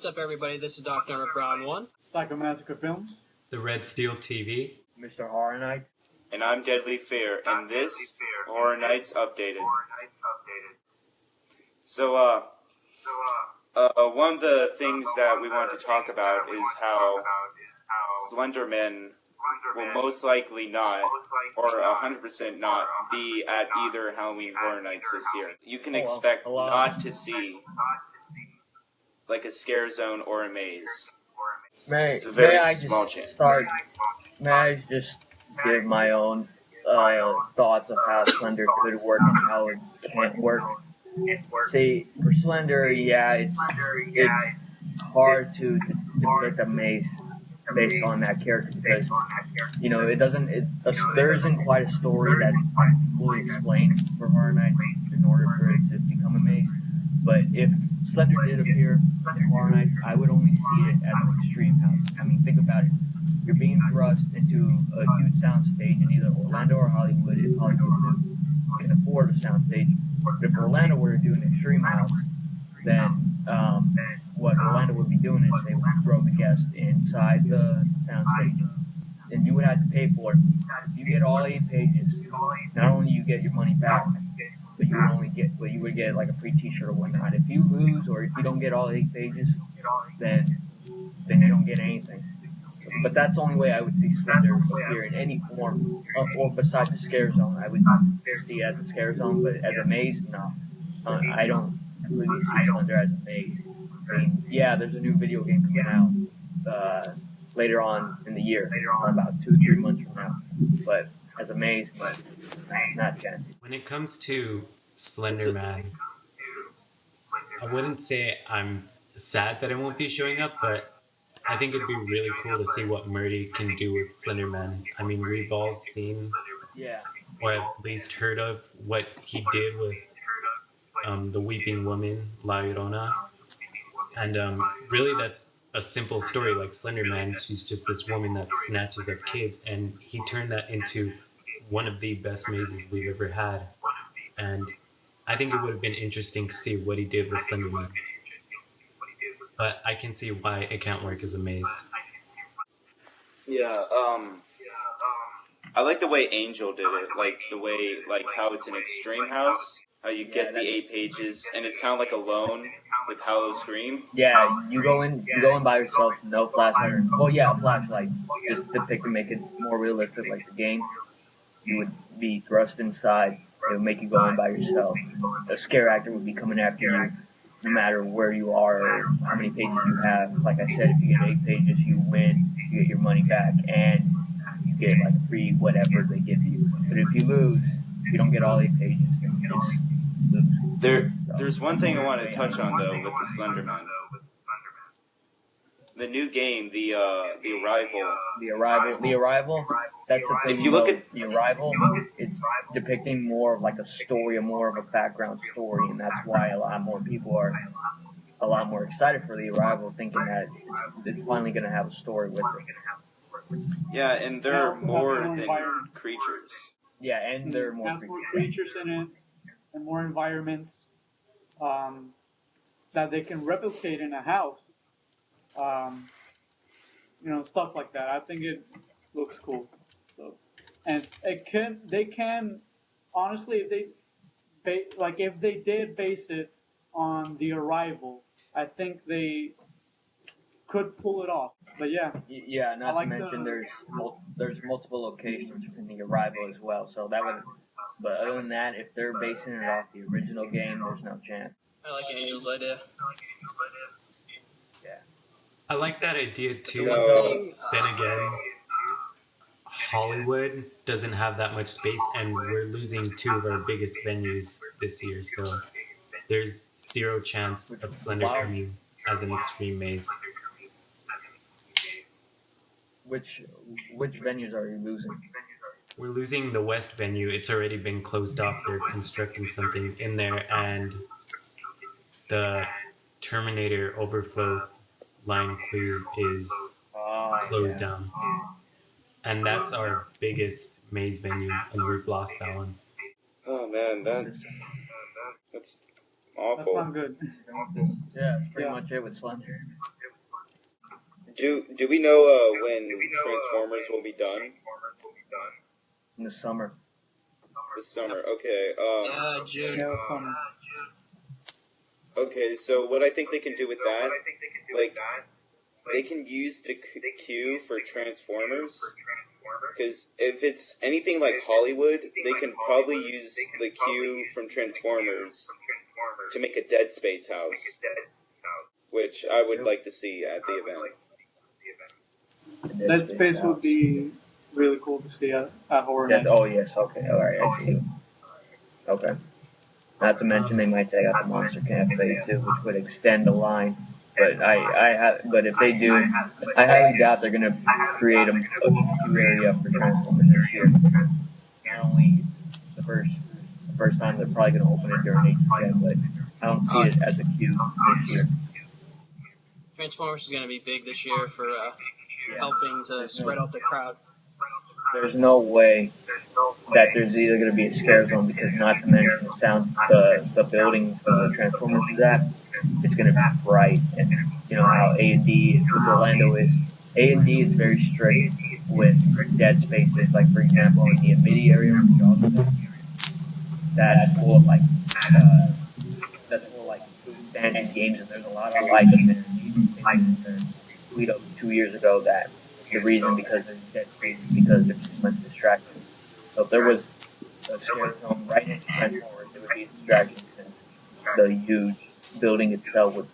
What's up, everybody? This is Dr. Brown 1. Psychomassacre Films. The Red Steel TV. Mr. Horror Night. And I'm Deadly Fear, and this Horror Nights Updated. So, one of the things that we want to talk about is how Slender Men will most likely not, or 100% not, be at either Halloween Horror Nights this year. You can expect not to see, like, a scare zone or a maze. It's a very small chance. May I just give my own thoughts of how Slender could work and how it can't work? See, for Slender, yeah, it's hard to depict a maze based on that character because, you know, there isn't quite a story that's fully explained for Horror Nights in order for it to become a maze. But if Slender did appear in Horror Nights, I would only see it as an extreme house. I mean, think about it. You're being thrust into a huge soundstage in either Orlando or Hollywood if Hollywood can afford a soundstage. But if Orlando were to do an extreme house, then what Orlando would be doing is they would throw the guest inside the soundstage, and you would have to pay for it. If you get all 8 pages, not only you get your money back, but you would get like a free T-shirt or whatnot. If you lose or if you don't get all 8 pages, then you don't get anything. But that's the only way I would see Slender appear in any form, or besides the scare zone. I would see it as a scare zone, but as a maze, no. I don't completely see Slender as a maze. I mean, yeah, there's a new video game coming out later on in the year, about 2-3 months from now. But as a maze, but not yet. When it comes to Slender Man, I wouldn't say I'm sad that it won't be showing up, but I think it'd be really cool to see what Murdy can do with Slender Man. I mean, we've all seen, or at least heard of, what he did with the Weeping Woman, La Llorona. And really that's a simple story like Slender Man. She's just this woman that snatches up kids, and he turned that into one of the best mazes we've ever had. And I think it would have been interesting to see what he did with Slender Man. But I can see why it can't work as a maze. Yeah, I like the way Angel did it, like the way, like how it's an extreme house, how you get the 8 pages, and it's kind of like Alone with Hollow Scream. Yeah, you go in by yourself, no flashlight. Well, yeah, a flashlight, just to make it more realistic, like the game. You would be thrust inside. It would make you go in by yourself. A scare actor would be coming after you, no matter where you are or how many pages you have. Like I said, if you get 8 pages, you win, you get your money back, and you get like free whatever they give you. But if you lose, you don't get all 8 pages. You just lose. There's one thing I want to touch on though with the Slender Man. The new game, the Arrival. The Arrival. That's the thing. If you look at The Arrival, it's depicting more of like a story, more of a background story, and that's why a lot more people are a lot more excited for The Arrival, thinking that it's finally going to have a story with it. Yeah, and there are more than creatures. Yeah, and there are more creatures in it, and more environments that they can replicate in a house. You know, stuff like that. I think it looks cool. So, and they can honestly, if they did base it on The Arrival, I think they could pull it off. But yeah. Yeah, not to mention there's multiple locations in The Arrival as well. So that would. But other than that, if they're basing it off the original game, there's no chance. I like Angel's idea. Yeah. I like that idea too. No. Then again, Hollywood doesn't have that much space, and we're losing 2 of our biggest venues this year, so there's 0 chance of Slender coming as an extreme maze. Which venues are you losing? We're losing the West venue. It's already been closed off. They're constructing something in there, and the Terminator Overflow line queue is closed down. And that's our biggest maze venue, and we've lost that one. Oh man, That's awful. not good. Yeah, that's pretty Yeah. much it with Slender. Do we know when Transformers will be done In the summer. this summer? Okay. June. Yeah, that's fun. Okay. So what I think they can do with that, like, they can use the queue for Transformers. Because if it's anything like Hollywood, they can probably use the queue from Transformers to make a Dead Space house, which I would like to see at the event. Dead Space would be really cool to see at Horror Nights. Oh yes, okay, alright, I see. Okay. Not to mention they might take out the Monster Cafe too, which would extend the line. But but if they do, I highly doubt they're gonna create a queue area for Transformers this year. Not only the first time they're probably gonna open it during HCN, but I don't see it as a queue this year. Transformers is going to be big this year for helping to spread out the crowd. There's no way that there's either going to be a scare zone, because not to mention the building where the Transformers is at, it's going to be bright, and you know how A&D with Orlando is. A&D is very strict with dead spaces, like for example in the Amity area that's full of food stands and games, and there's a lot of lights in there. Tweet up 2 years ago that the reason because there's dead space is because there's too much distraction. So if there was a scare zone right next to Transformers, it would be a distraction since the huge building itself would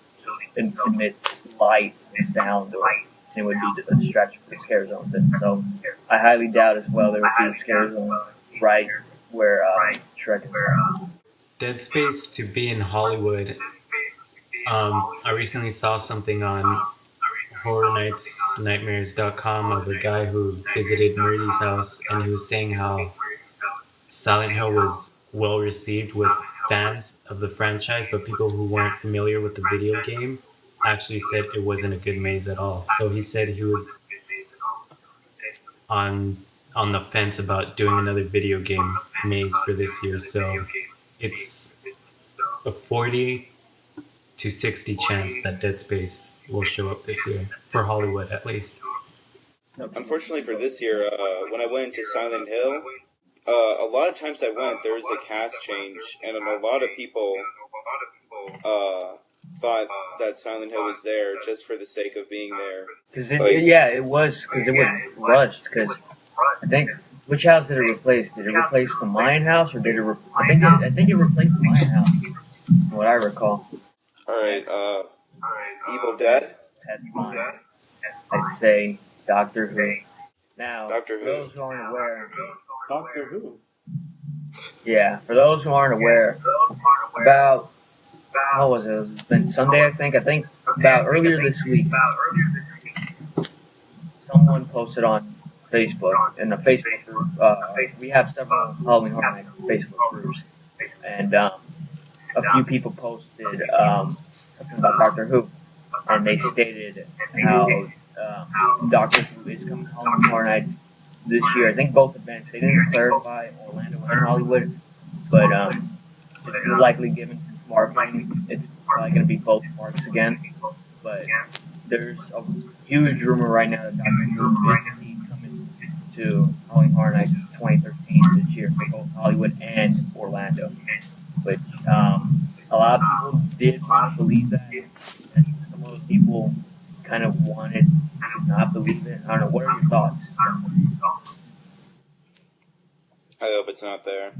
emit light and sound, or it would be a distraction for the scare zones. And so I highly doubt as well there would be a scare zone right where Shrek is. Dead Space to be in Hollywood. I recently saw something on HorrorNightsNightmares.com of a guy who visited Murdy's house, and he was saying how Silent Hill was well received with fans of the franchise, but people who weren't familiar with the video game actually said it wasn't a good maze at all. So he said he was on the fence about doing another video game maze for this year. So it's a 40 to 60 chance that Dead Space will show up this year, for Hollywood at least. Unfortunately for this year, when I went into Silent Hill, a lot of times I went, there was a cast change, and a lot of people thought that Silent Hill was there just for the sake of being there. It was because it was rushed. Because I think, which house did it replace? Did it replace the Mayan house, or did it? I think it replaced the Mayan house, from what I recall. All right, Evil Dead. That's mine. I'd say Doctor Who. Now, Doctor for Who. those who aren't aware, Doctor Who. yeah, for those who aren't aware, about, how was it? It's been Sunday, I think. About earlier this week, someone posted on Facebook, in the Facebook group, we have several Halloween Horror Nights Facebook groups, and a few people posted something about Doctor Who, and they stated how Doctor Who is coming to Halloween Horror Nights this year. I think both events. They didn't clarify Orlando and Hollywood, but it's likely given marketing. It's probably going to be both parks again. But there's a huge rumor right now that Doctor Who is indeed coming to Halloween Horror Nights 2013 this year for both Hollywood and Orlando. Which a lot of people did want to believe that, and some of those people kind of wanted to not believe it. I don't know. What are your thoughts? I hope it's not there.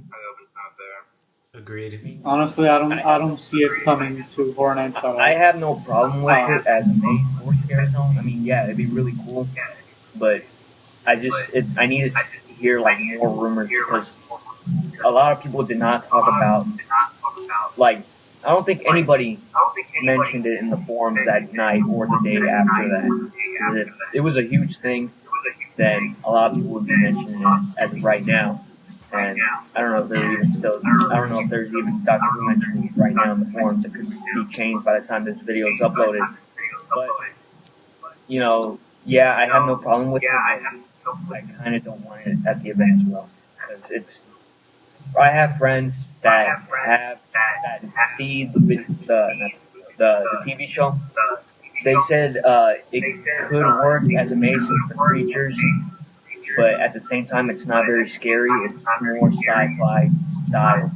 Agreed. Honestly, I don't see it coming to Horror Nights at all. I have no problem with it as a maze or scare zone. I mean, yeah, it'd be really cool, but I need to hear like more rumors, because a lot of people did not talk about, like, I don't think anybody mentioned it in the forums that night or the day after that. If it was a huge thing, then a lot of people would be mentioning it as of right now. And I don't know if there's even Doctor Who mentioning it right now in the forums. It could be changed by the time this video is uploaded. But, you know, yeah, I have no problem with it, but I kind of don't want it at the event as well. Because I have friends that have that feed the TV show, they said it could work as a maze for creatures, but at the same time, it's not very scary. It's more sci-fi style.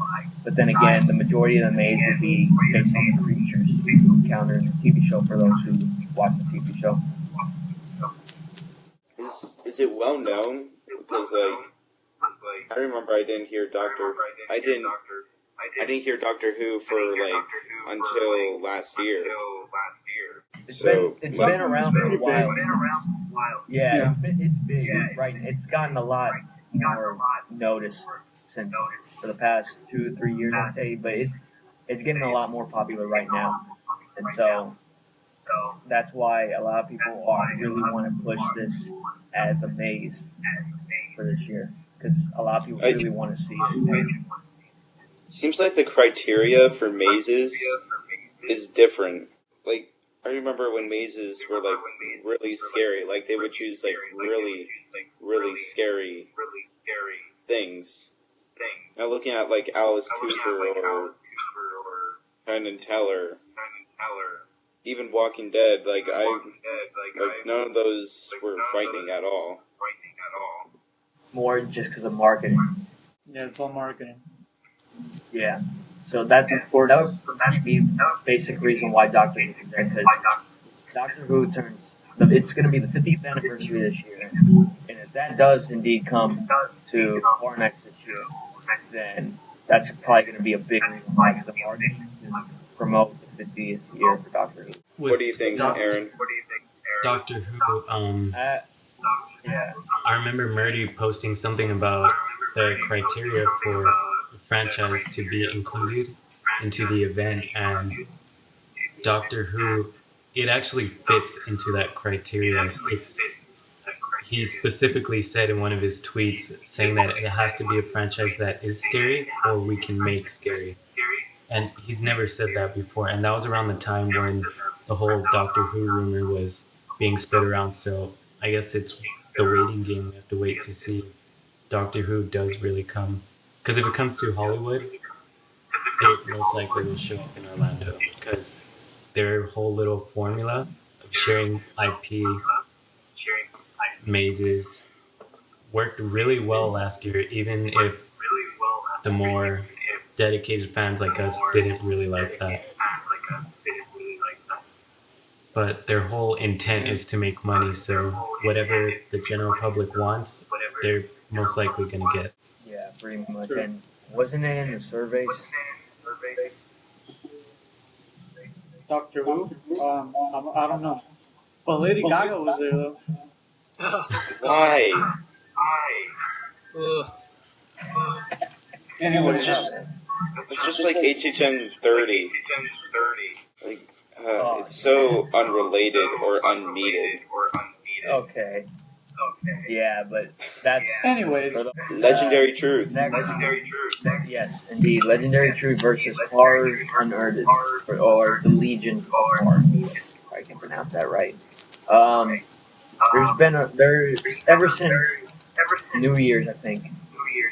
But then again, the majority of the maze would be based on the creatures you encounter in the TV show for those who watch the TV show. Is it well known? Because I remember I didn't hear Doctor Who for until last year. It's been around for a while. Yeah, it's big, right? It's gotten a lot more notice since for the past 2 or 3 years, I'd say, but it's getting a lot more popular right now, and so that's why a lot of people really want to push this as a maze for this year, because a lot of people really want to see it. Seems like the criteria for mazes is different. Like, I remember when mazes were really scary. Like, they would choose really, really scary things. Now looking at Alice Cooper or Penn and Teller, even Walking Dead, none of those were frightening at all. More just because of marketing. Yeah, it's all marketing. Yeah. So that would be the basic reason why Doctor Who is there, because Doctor Who it's going to be the 50th anniversary this year, and if that does indeed come to Horror Nights this year, then that's probably going to be a big reason why the marketing to promote the 50th year for Doctor Who. What do you think, Aaron? Doctor Who, Yeah. I remember Murdy posting something about the criteria for a franchise to be included into the event, and Doctor Who, it actually fits into that criteria. He specifically said in one of his tweets saying that it has to be a franchise that is scary or we can make scary. And he's never said that before, and that was around the time when the whole Doctor Who rumor was being spread around, so I guess it's the waiting game. We have to wait to see if Doctor Who does really come. Because if it comes through Hollywood, it most likely will show up in Orlando, because their whole little formula of sharing IP mazes worked really well last year, even if the more dedicated fans like us didn't really like that. But their whole intent is to make money, so whatever the general public wants, they're most likely going to get. Yeah, pretty much. And wasn't it in the surveys? Doctor Who? I don't know. But Lady Gaga was there though. Why? Ugh. Anyway, It's just like HHN 30. It's so unrelated or unneeded. Okay. Yeah, but that's Anyways. Legendary Truth. Yes, indeed. Legendary Truth versus Horror Unearthed, or the Legion of Horror. If I can pronounce that right. There's been ever since New Year's, I think.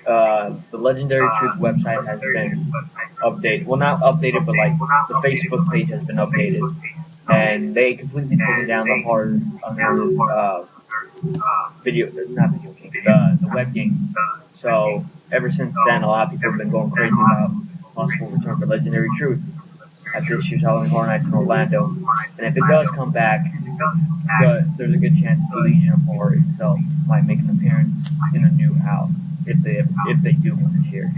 The Legendary Truth website has been updated. Well, not updated, but the Facebook page has been updated, and they completely taken down the Horror Unearthed not video game, the web game. So ever since then, a lot of people have been going crazy about possible return for Legendary Truth at this year's Halloween Horror Nights in Orlando. And if it does come back, there's a good chance the Legion of Horror itself might make an appearance in a new house if they do one this year,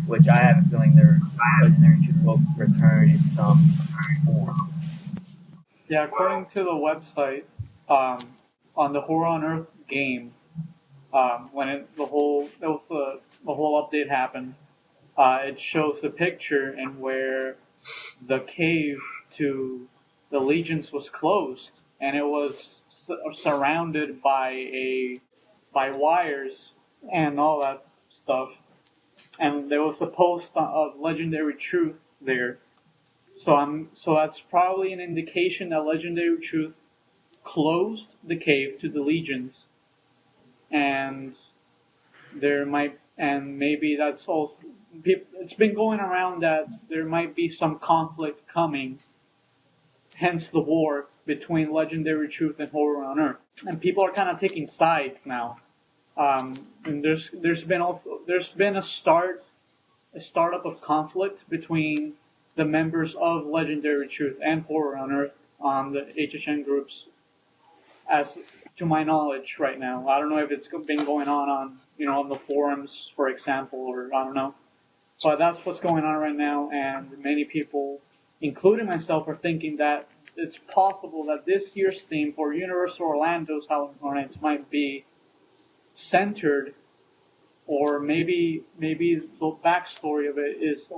which I have a feeling their Legendary Truth will return in some form. Yeah, according to the website, on the Horror Unearthed game, when the whole update happened, it shows the picture and where the cave to the Legions was closed, and it was surrounded by wires and all that stuff, and there was a post of Legendary Truth there. So that's probably an indication that Legendary Truth closed the cave to the Legions, and there might and maybe that's all. It's been going around that there might be some conflict coming, hence the war between Legendary Truth and Horror Unearthed, and people are kind of taking sides now. And there's been a startup of conflict between the members of Legendary Truth and Horror Unearthed on the HHN groups, as to my knowledge right now. I don't know if it's been going on on the forums, for example, or I don't know. But that's what's going on right now, and many people, including myself, are thinking that it's possible that this year's theme for Universal Orlando's Halloween Horror Nights might be centered, or maybe the backstory of it is the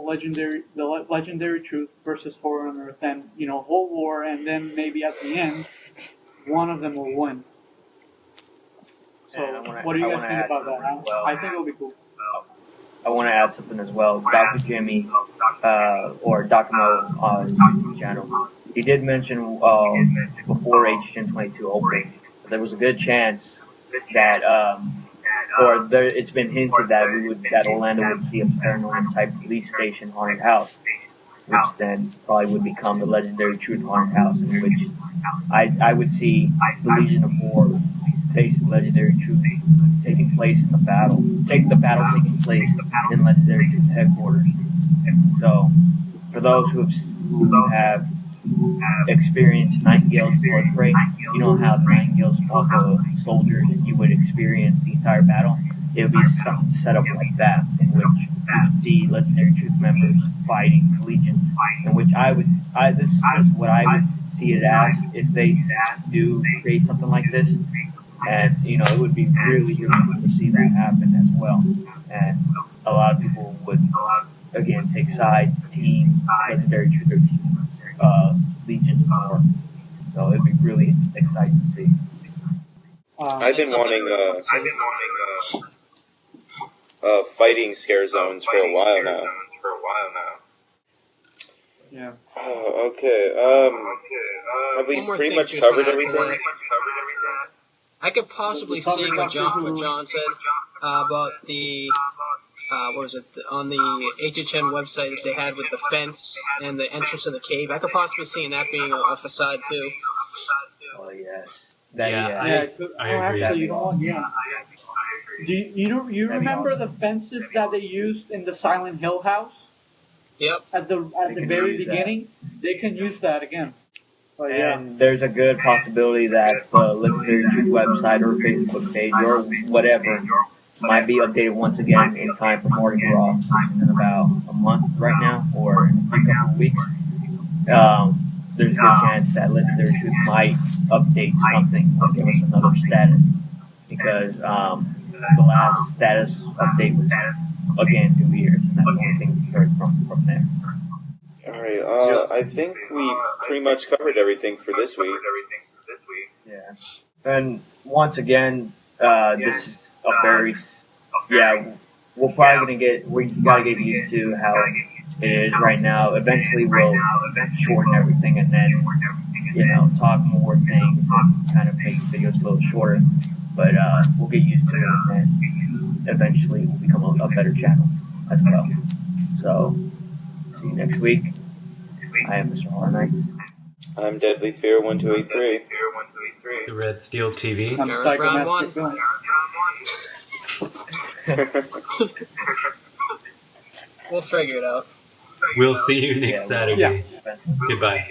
Legendary Truth versus Horror Unearthed, and whole war, and then maybe at the end, one of them will win. So, what do you guys think about that? Well. I think it'll be cool. I want to add something as well. Dr. Jimmy, or Dr. Mo on his YouTube channel, he did mention before HHN 22 opened, there was a good chance that, it's been hinted that Orlando would see a paranormal type police station haunted house, which then probably would become the Legendary Truth haunted house, in which I would see the Legion of War facing Legendary Truth taking place in the battle taking place in Legendary Truth headquarters. So, for those who have experienced Nightingale's blood prey, you know how the Nightingales fought the soldiers and you would experience the entire battle? It would be some setup like that, in which you would see Legendary Truth members fighting the Legion, in which this is what I would see it as if they do create something like this. And, it would be really, really cool to see that happen as well. And a lot of people would, again, take sides, team Legendary Truth or team Legion more. So it'd be really exciting to see. I've been wanting fighting scare zones for a while now. Yeah. Oh, okay. Have we pretty much covered everything? I could possibly see what John said about the on the HHN website that they had with the fence and the entrance to the cave. I could possibly see that being a facade too. Oh, yes. I agree. Actually, Do you remember the fences that they used in the Silent Hill house? Yep. At the very beginning, they can use that again. But and there's a good possibility that the Legendary Truth website or Facebook page or whatever might be updated once again in time for Mardi Gras in about a month right now, or in a couple of weeks. There's a good chance that Legendary Truth might update something or give us another status, because the last status update was, again, 2 years, and that's the only thing we heard from there. Alright, I think we pretty much covered everything for this week. Yeah. And once again, this is a very, we're probably we gotta get used to how it is right now. Eventually we'll shorten everything and then, talk more things and kind of make videos a little shorter. But, we'll get used to it and eventually we'll become a better channel as well. So, see you next week. I am Mr. Horror Nights. I'm Deadly Fear 1283. The Red Steel TV. I'm Gareth Brown 1. We'll figure it out. We'll see you next Saturday. Yeah. Goodbye.